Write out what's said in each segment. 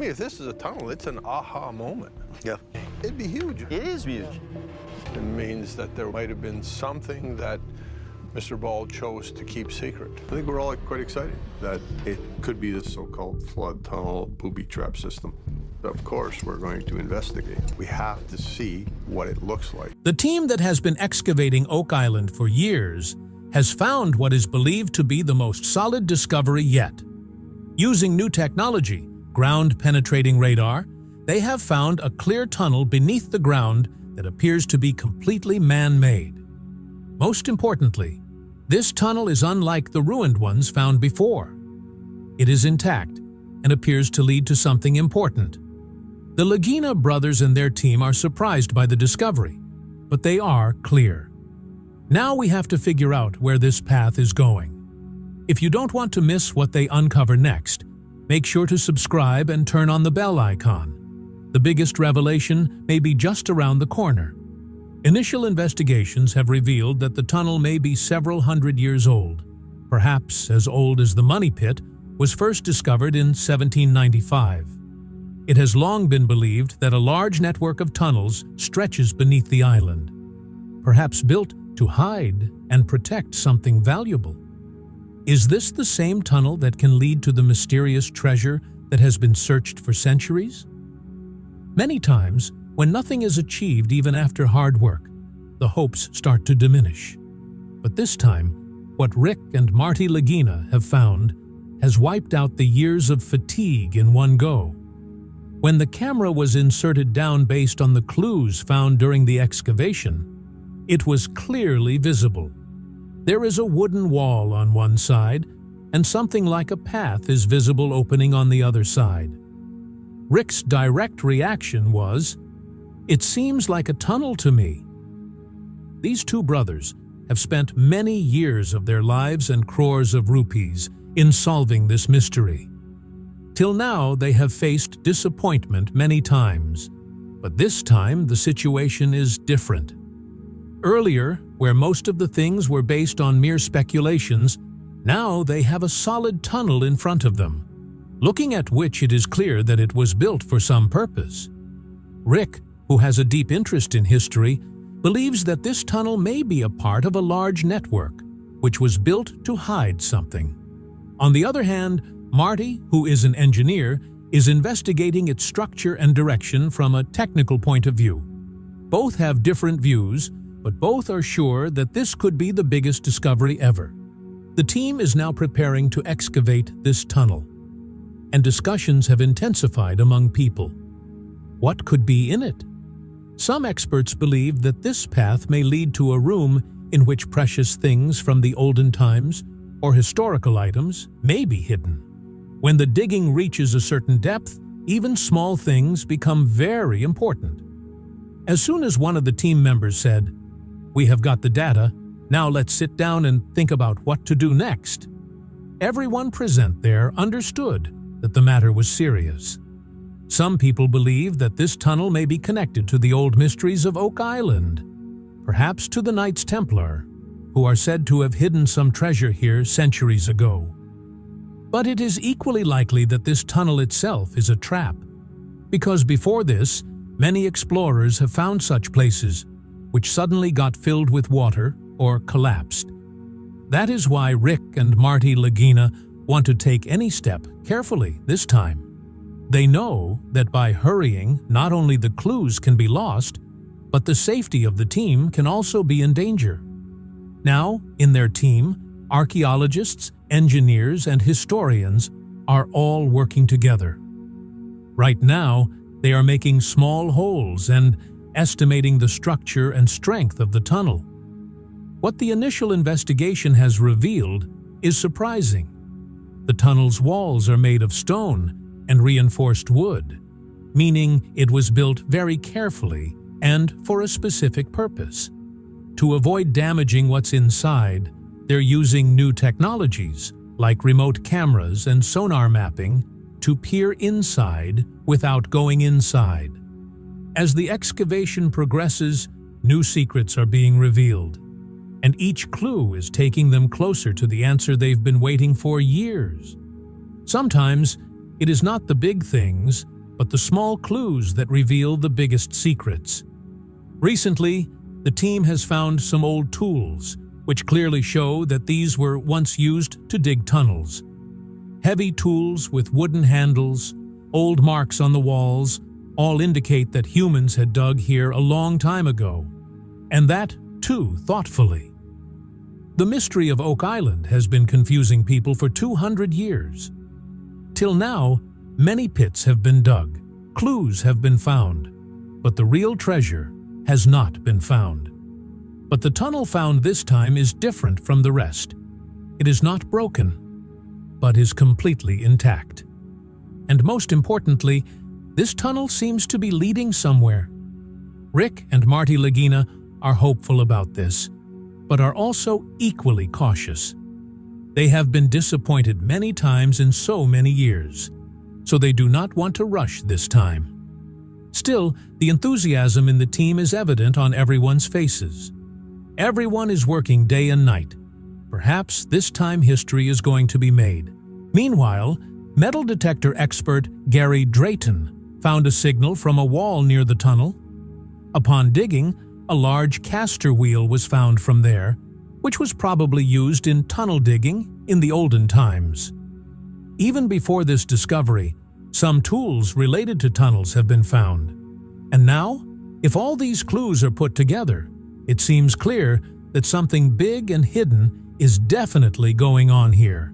mean, if this is a tunnel, it's an aha moment. Yeah. It'd be huge. It is huge. It means that there might have been something that Mr. Ball chose to keep secret. I think we're all quite excited that it could be the so-called flood tunnel booby trap system. Of course, we're going to investigate. We have to see what it looks like. The team that has been excavating Oak Island for years has found what is believed to be the most solid discovery yet. Using new technology, ground-penetrating radar, they have found a clear tunnel beneath the ground that appears to be completely man-made. Most importantly, this tunnel is unlike the ruined ones found before. It is intact and appears to lead to something important. The Lagina brothers and their team are surprised by the discovery, but they are clear. Now we have to figure out where this path is going. If you don't want to miss what they uncover next, make sure to subscribe and turn on the bell icon. The biggest revelation may be just around the corner. Initial investigations have revealed that the tunnel may be several hundred years old, perhaps as old as the Money Pit was first discovered in 1795. It has long been believed that a large network of tunnels stretches beneath the island, perhaps built to hide and protect something valuable. Is this the same tunnel that can lead to the mysterious treasure that has been searched for centuries? Many times, when nothing is achieved even after hard work, the hopes start to diminish. But this time, what Rick and Marty Lagina have found has wiped out the years of fatigue in one go. When the camera was inserted down based on the clues found during the excavation, it was clearly visible. There is a wooden wall on one side, and something like a path is visible opening on the other side. Rick's direct reaction was, "It seems like a tunnel to me." These two brothers have spent many years of their lives and crores of rupees in solving this mystery. Till now, they have faced disappointment many times, but this time the situation is different. Earlier, where most of the things were based on mere speculations, now they have a solid tunnel in front of them, looking at which it is clear that it was built for some purpose. Rick, who has a deep interest in history, believes that this tunnel may be a part of a large network, which was built to hide something. On the other hand, Marty, who is an engineer, is investigating its structure and direction from a technical point of view. Both have different views, but both are sure that this could be the biggest discovery ever. The team is now preparing to excavate this tunnel, and discussions have intensified among people. What could be in it? Some experts believe that this path may lead to a room in which precious things from the olden times or historical items may be hidden. When the digging reaches a certain depth, even small things become very important. As soon as one of the team members said, "We have got the data, now let's sit down and think about what to do next," everyone present there understood that the matter was serious. Some people believe that this tunnel may be connected to the old mysteries of Oak Island, perhaps to the Knights Templar, who are said to have hidden some treasure here centuries ago. But it is equally likely that this tunnel itself is a trap, because before this, many explorers have found such places, which suddenly got filled with water or collapsed. That is why Rick and Marty Lagina want to take any step carefully this time. They know that by hurrying, not only the clues can be lost, but the safety of the team can also be in danger. Now, in their team, archaeologists, engineers, and historians are all working together. Right now, they are making small holes and estimating the structure and strength of the tunnel. What the initial investigation has revealed is surprising. The tunnel's walls are made of stone and reinforced wood, meaning it was built very carefully and for a specific purpose. To avoid damaging what's inside, they're using new technologies like remote cameras and sonar mapping to peer inside without going inside. As the excavation progresses, new secrets are being revealed, and each clue is taking them closer to the answer they've been waiting for years. Sometimes, it is not the big things, but the small clues that reveal the biggest secrets. Recently, the team has found some old tools, which clearly show that these were once used to dig tunnels. Heavy tools with wooden handles, old marks on the walls, all indicate that humans had dug here a long time ago, and that, too, thoughtfully. The mystery of Oak Island has been confusing people for 200 years. Till now, many pits have been dug, clues have been found, but the real treasure has not been found. But the tunnel found this time is different from the rest. It is not broken, but is completely intact. And most importantly, this tunnel seems to be leading somewhere. Rick and Marty Lagina are hopeful about this, but are also equally cautious. They have been disappointed many times in so many years, so they do not want to rush this time. Still, the enthusiasm in the team is evident on everyone's faces. Everyone is working day and night. Perhaps this time history is going to be made. Meanwhile, metal detector expert Gary Drayton found a signal from a wall near the tunnel. Upon digging, a large caster wheel was found from there, which was probably used in tunnel digging in the olden times. Even before this discovery, some tools related to tunnels have been found. And now, if all these clues are put together, it seems clear that something big and hidden is definitely going on here.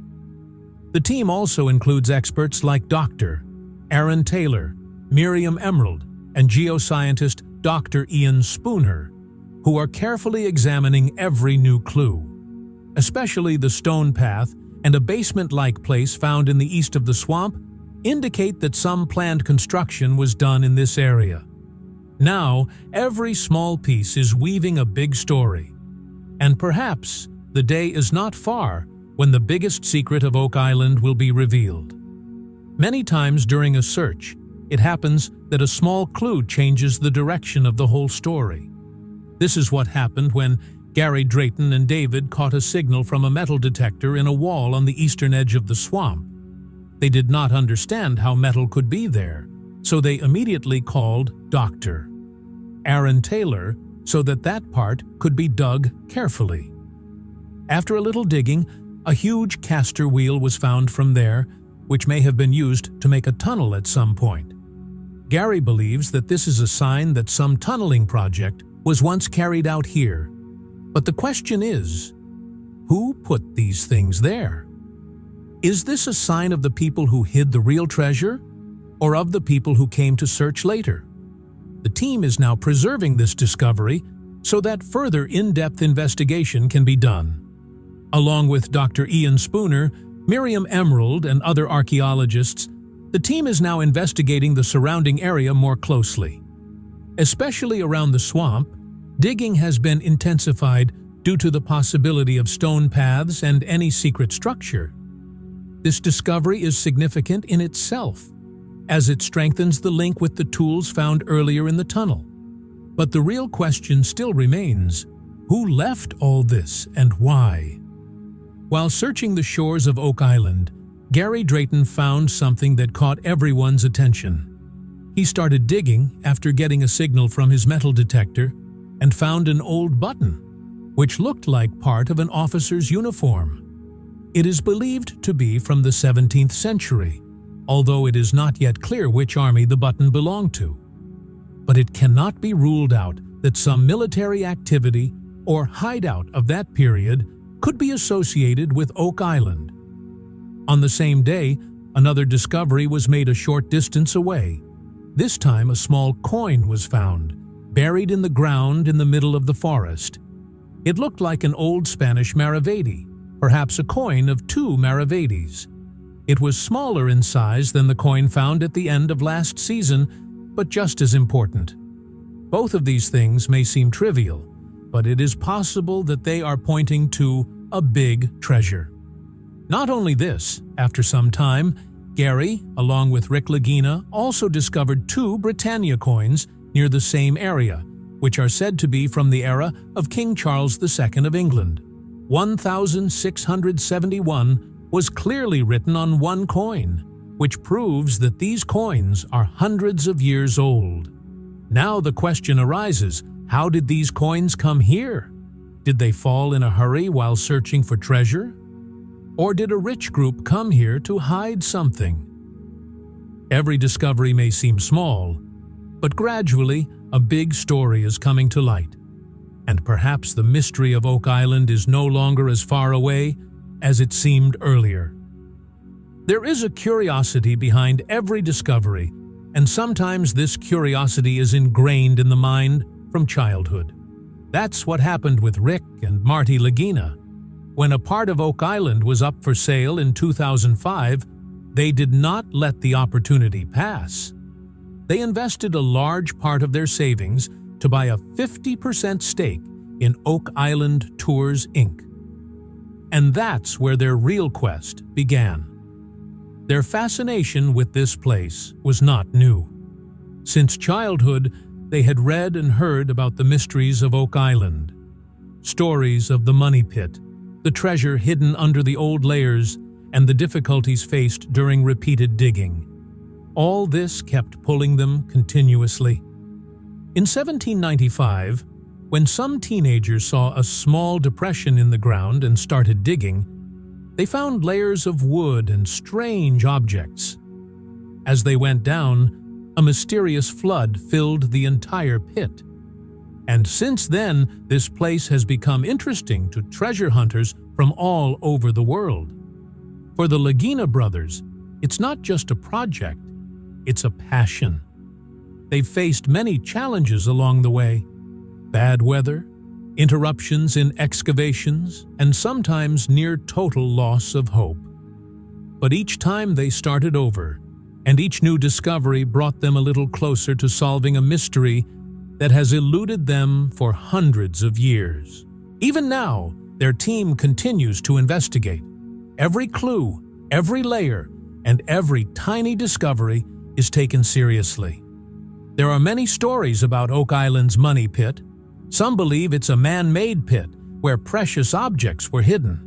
The team also includes experts like Dr. Aaron Taylor, Miriam Emerald, and geoscientist Dr. Ian Spooner, who are carefully examining every new clue. Especially the stone path and a basement-like place found in the east of the swamp indicate that some planned construction was done in this area. Now, every small piece is weaving a big story. And perhaps the day is not far when the biggest secret of Oak Island will be revealed. Many times during a search, it happens that a small clue changes the direction of the whole story. This is what happened when Gary Drayton and David caught a signal from a metal detector in a wall on the eastern edge of the swamp. They did not understand how metal could be there, so they immediately called Dr. Aaron Taylor so that that part could be dug carefully. After a little digging, a huge caster wheel was found from there, which may have been used to make a tunnel at some point. Gary believes that this is a sign that some tunneling project was once carried out here. But the question is, who put these things there? Is this a sign of the people who hid the real treasure, or of the people who came to search later? The team is now preserving this discovery so that further in-depth investigation can be done. Along with Dr. Ian Spooner, Miriam Emerald, and other archaeologists, the team is now investigating the surrounding area more closely. Especially around the swamp, digging has been intensified due to the possibility of stone paths and any secret structure. This discovery is significant in itself, as it strengthens the link with the tools found earlier in the tunnel. But the real question still remains, who left all this and why? While searching the shores of Oak Island, Gary Drayton found something that caught everyone's attention. He started digging after getting a signal from his metal detector and found an old button, which looked like part of an officer's uniform. It is believed to be from the 17th century, although it is not yet clear which army the button belonged to. But it cannot be ruled out that some military activity or hideout of that period could be associated with Oak Island. On the same day, another discovery was made a short distance away. This time a small coin was found, buried in the ground in the middle of the forest. It looked like an old Spanish maravedi, perhaps a coin of 2 maravedis. It was smaller in size than the coin found at the end of last season, but just as important. Both of these things may seem trivial, but it is possible that they are pointing to a big treasure. Not only this, after some time, Gary, along with Rick Lagina, also discovered 2 Britannia coins near the same area, which are said to be from the era of King Charles II of England. 1671 was clearly written on one coin, which proves that these coins are hundreds of years old. Now the question arises, how did these coins come here? Did they fall in a hurry while searching for treasure? Or did a rich group come here to hide something? Every discovery may seem small, but gradually a big story is coming to light. And perhaps the mystery of Oak Island is no longer as far away as it seemed earlier. There is a curiosity behind every discovery, and sometimes this curiosity is ingrained in the mind from childhood. That's what happened with Rick and Marty Lagina. When a part of Oak Island was up for sale in 2005, they did not let the opportunity pass. They invested a large part of their savings to buy a 50% stake in Oak Island Tours, Inc. And that's where their real quest began. Their fascination with this place was not new. Since childhood, they had read and heard about the mysteries of Oak Island. Stories of the money pit, the treasure hidden under the old layers, and the difficulties faced during repeated digging. All this kept pulling them continuously. In 1795, when some teenagers saw a small depression in the ground and started digging, they found layers of wood and strange objects. As they went down, a mysterious flood filled the entire pit. And since then, this place has become interesting to treasure hunters from all over the world. For the Lagina brothers, it's not just a project, it's a passion. They've faced many challenges along the way: bad weather, interruptions in excavations, and sometimes near total loss of hope. But each time they started over, and each new discovery brought them a little closer to solving a mystery that has eluded them for hundreds of years. Even now, their team continues to investigate. Every clue, every layer, and every tiny discovery is taken seriously. There are many stories about Oak Island's money pit. Some believe it's a man-made pit where precious objects were hidden.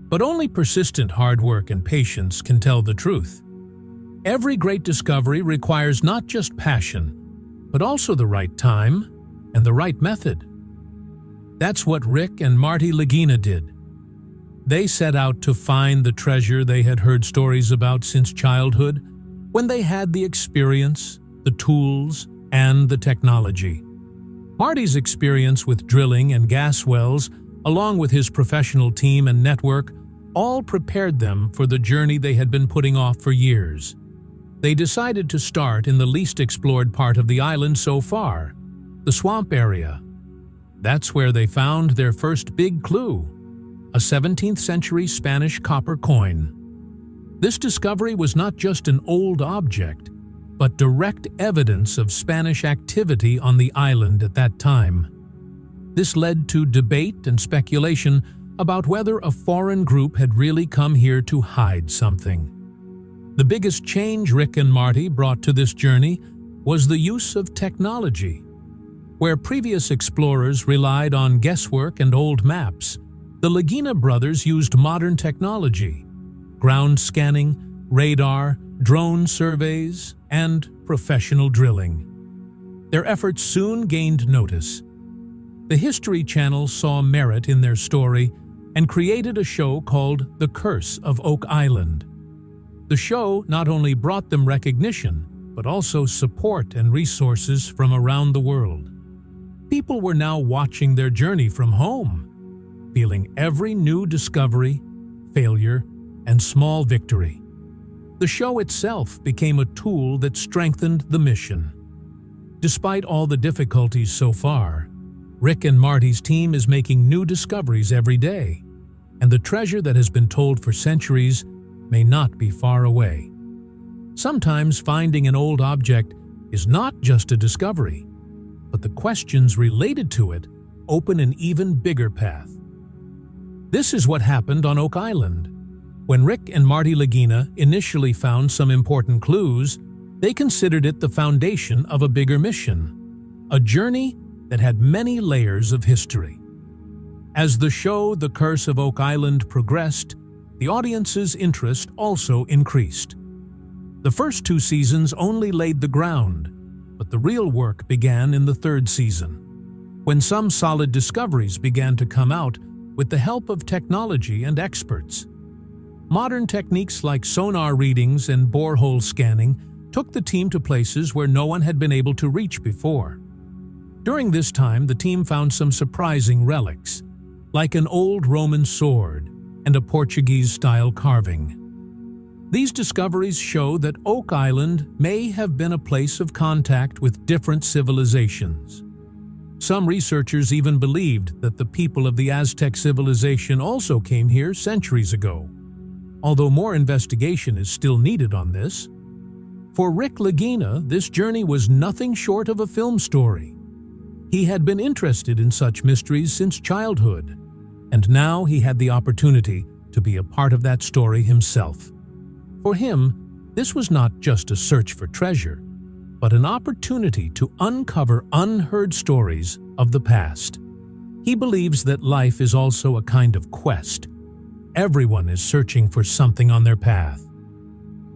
But only persistent hard work and patience can tell the truth. Every great discovery requires not just passion, but also the right time and the right method. That's what Rick and Marty Lagina did. They set out to find the treasure they had heard stories about since childhood, when they had the experience, the tools, and the technology. Marty's experience with drilling and gas wells, along with his professional team and network, all prepared them for the journey they had been putting off for years. They decided to start in the least explored part of the island so far, the swamp area. That's where they found their first big clue, a 17th century Spanish copper coin. This discovery was not just an old object, but direct evidence of Spanish activity on the island at that time. This led to debate and speculation about whether a foreign group had really come here to hide something. The biggest change Rick and Marty brought to this journey was the use of technology. Where previous explorers relied on guesswork and old maps, the Lagina brothers used modern technology: ground scanning, radar, drone surveys, and professional drilling. Their efforts soon gained notice. The History Channel saw merit in their story and created a show called The Curse of Oak Island. The show not only brought them recognition, but also support and resources from around the world. People were now watching their journey from home, feeling every new discovery, failure, and small victory. The show itself became a tool that strengthened the mission. Despite all the difficulties so far, Rick and Marty's team is making new discoveries every day, and the treasure that has been told for centuries may not be far away. Sometimes finding an old object is not just a discovery, but the questions related to it open an even bigger path. This is what happened on Oak Island. When Rick and Marty Lagina initially found some important clues, they considered it the foundation of a bigger mission, a journey that had many layers of history. As the show The Curse of Oak Island progressed, the audience's interest also increased. The first 2 seasons only laid the ground, but the real work began in the 3rd season, when some solid discoveries began to come out with the help of technology and experts. Modern techniques like sonar readings and borehole scanning took the team to places where no one had been able to reach before. During this time, the team found some surprising relics, like an old Roman sword and a Portuguese-style carving. These discoveries show that Oak Island may have been a place of contact with different civilizations. Some researchers even believed that the people of the Aztec civilization also came here centuries ago, although more investigation is still needed on this. For Rick Lagina, this journey was nothing short of a film story. He had been interested in such mysteries since childhood, and now he had the opportunity to be a part of that story himself. For him, this was not just a search for treasure, but an opportunity to uncover unheard stories of the past. He believes that life is also a kind of quest. Everyone is searching for something on their path.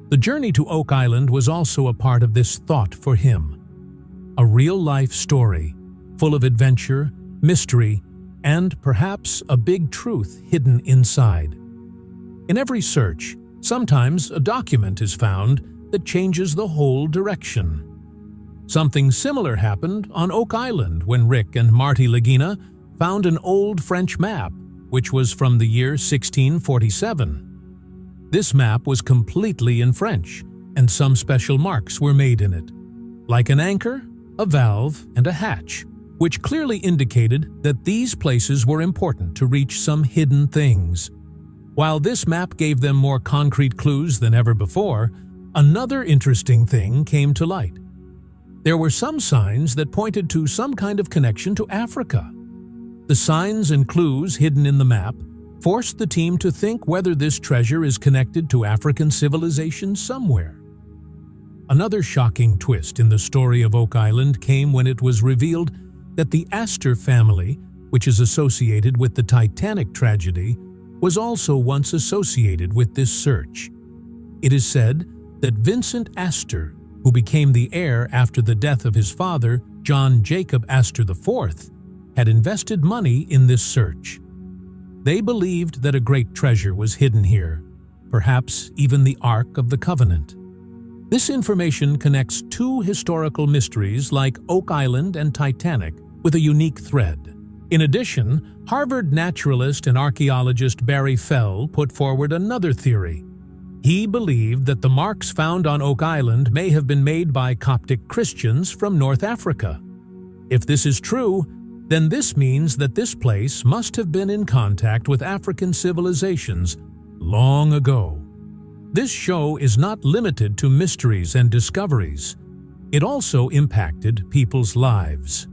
The journey to Oak Island was also a part of this thought for him. A real-life story, full of adventure, mystery, and perhaps a big truth hidden inside. In every search, sometimes a document is found that changes the whole direction. Something similar happened on Oak Island when Rick and Marty Lagina found an old French map, which was from the year 1647. This map was completely in French, and some special marks were made in it, like an anchor, a valve, and a hatch, which clearly indicated that these places were important to reach some hidden things. While this map gave them more concrete clues than ever before, another interesting thing came to light. There were some signs that pointed to some kind of connection to Africa. The signs and clues hidden in the map forced the team to think whether this treasure is connected to African civilization somewhere. Another shocking twist in the story of Oak Island came when it was revealed that the Astor family, which is associated with the Titanic tragedy, was also once associated with this search. It is said that Vincent Astor, who became the heir after the death of his father, John Jacob Astor IV, had invested money in this search. They believed that a great treasure was hidden here, perhaps even the Ark of the Covenant. This information connects 2 historical mysteries like Oak Island and Titanic with a unique thread. In addition, Harvard naturalist and archaeologist Barry Fell put forward another theory. He believed that the marks found on Oak Island may have been made by Coptic Christians from North Africa. If this is true, then this means that this place must have been in contact with African civilizations long ago. This show is not limited to mysteries and discoveries. It also impacted people's lives.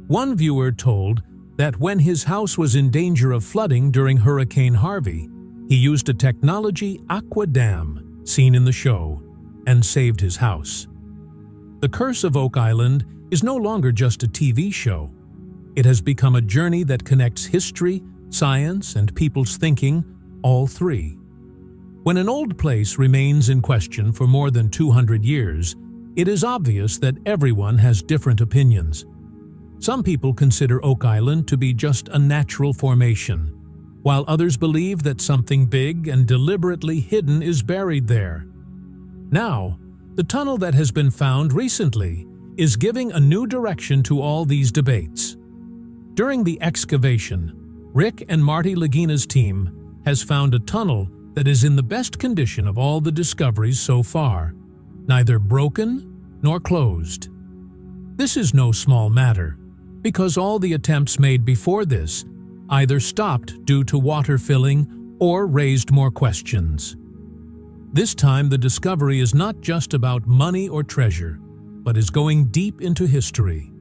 One viewer told that when his house was in danger of flooding during Hurricane Harvey, he used a technology aqua dam seen in the show and saved his house. The Curse of Oak Island is no longer just a TV show. It has become a journey that connects history, science, and people's thinking, all 3. When an old place remains in question for more than 200 years, it is obvious that everyone has different opinions. Some people consider Oak Island to be just a natural formation, while others believe that something big and deliberately hidden is buried there. Now, the tunnel that has been found recently is giving a new direction to all these debates. During the excavation, Rick and Marty Lagina's team has found a tunnel that is in the best condition of all the discoveries so far, neither broken nor closed. This is no small matter, because all the attempts made before this either stopped due to water filling or raised more questions. This time, the discovery is not just about money or treasure, but is going deep into history.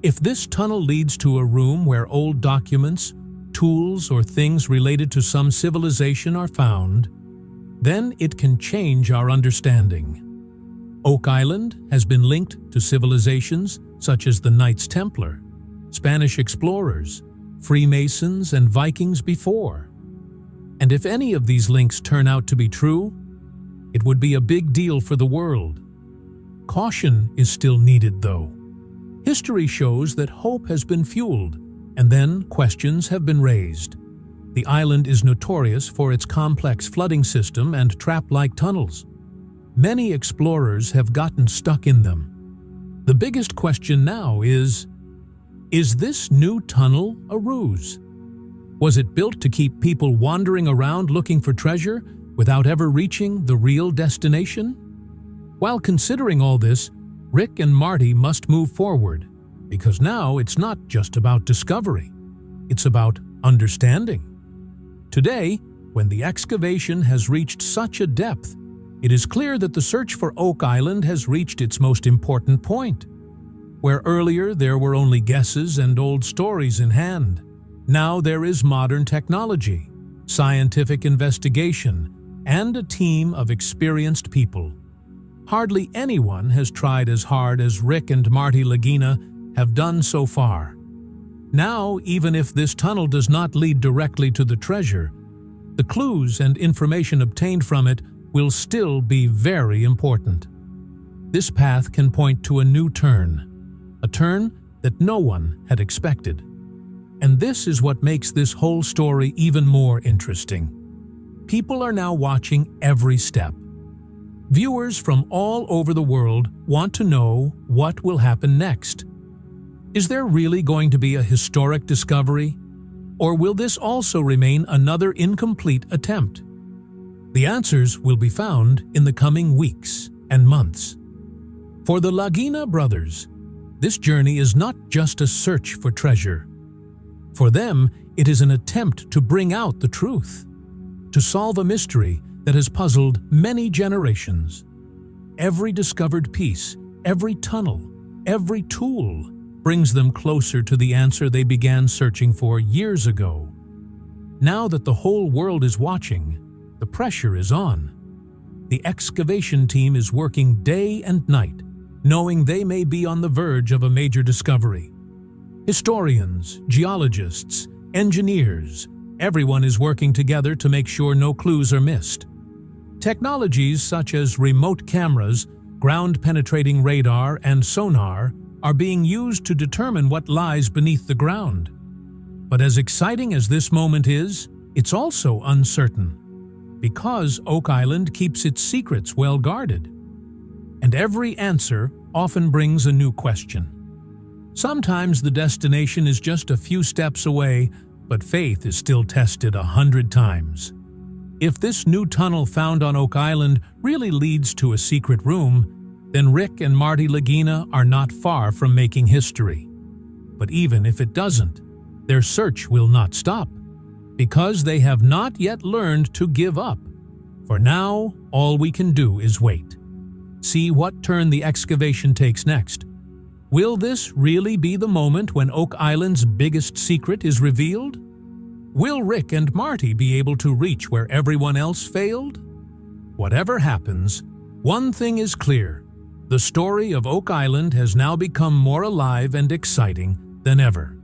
If this tunnel leads to a room where old documents, tools, or things related to some civilization are found, then it can change our understanding. Oak Island has been linked to civilizations such as the Knights Templar, Spanish explorers, Freemasons, and Vikings before. And if any of these links turn out to be true, It would be a big deal for the world. Caution is still needed, though. History shows that hope has been fueled, and then questions have been raised. The island is notorious for its complex flooding system and trap-like tunnels. Many explorers have gotten stuck in them. The biggest question now is this new tunnel a ruse? Was it built to keep people wandering around looking for treasure without ever reaching the real destination? While considering all this, Rick and Marty must move forward, because now it's not just about discovery, it's about understanding. Today, when the excavation has reached such a depth, it is clear that the search for Oak Island has reached its most important point. Where earlier there were only guesses and old stories in hand, now there is modern technology, scientific investigation, and a team of experienced people. Hardly anyone has tried as hard as Rick and Marty Lagina have done so far. Now, even if this tunnel does not lead directly to the treasure, the clues and information obtained from it will still be very important. This path can point to a new turn, a turn that no one had expected. And this is what makes this whole story even more interesting. People are now watching every step. Viewers from all over the world want to know what will happen next. Is there really going to be a historic discovery? Or will this also remain another incomplete attempt? The answers will be found in the coming weeks and months. For the Lagina brothers, this journey is not just a search for treasure. For them, it is an attempt to bring out the truth, to solve a mystery that has puzzled many generations. Every discovered piece, every tunnel, every tool brings them closer to the answer they began searching for years ago. Now that the whole world is watching, the pressure is on. The excavation team is working day and night, knowing they may be on the verge of a major discovery. Historians, geologists, engineers, everyone is working together to make sure no clues are missed. Technologies such as remote cameras, ground-penetrating radar, and sonar are being used to determine what lies beneath the ground. But as exciting as this moment is, it's also uncertain, because Oak Island keeps its secrets well guarded. And every answer often brings a new question. Sometimes the destination is just a few steps away, but faith is still tested 100 times. If this new tunnel found on Oak Island really leads to a secret room, then Rick and Marty Lagina are not far from making history. But even if it doesn't, their search will not stop, because they have not yet learned to give up. For now, all we can do is wait. See what turn the excavation takes next. Will this really be the moment when Oak Island's biggest secret is revealed? Will Rick and Marty be able to reach where everyone else failed? Whatever happens, one thing is clear. The story of Oak Island has now become more alive and exciting than ever.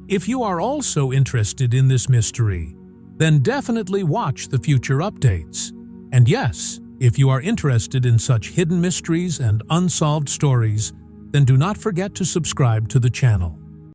If you are also interested in this mystery, then definitely watch the future updates. And yes, if you are interested in such hidden mysteries and unsolved stories, then do not forget to subscribe to the channel.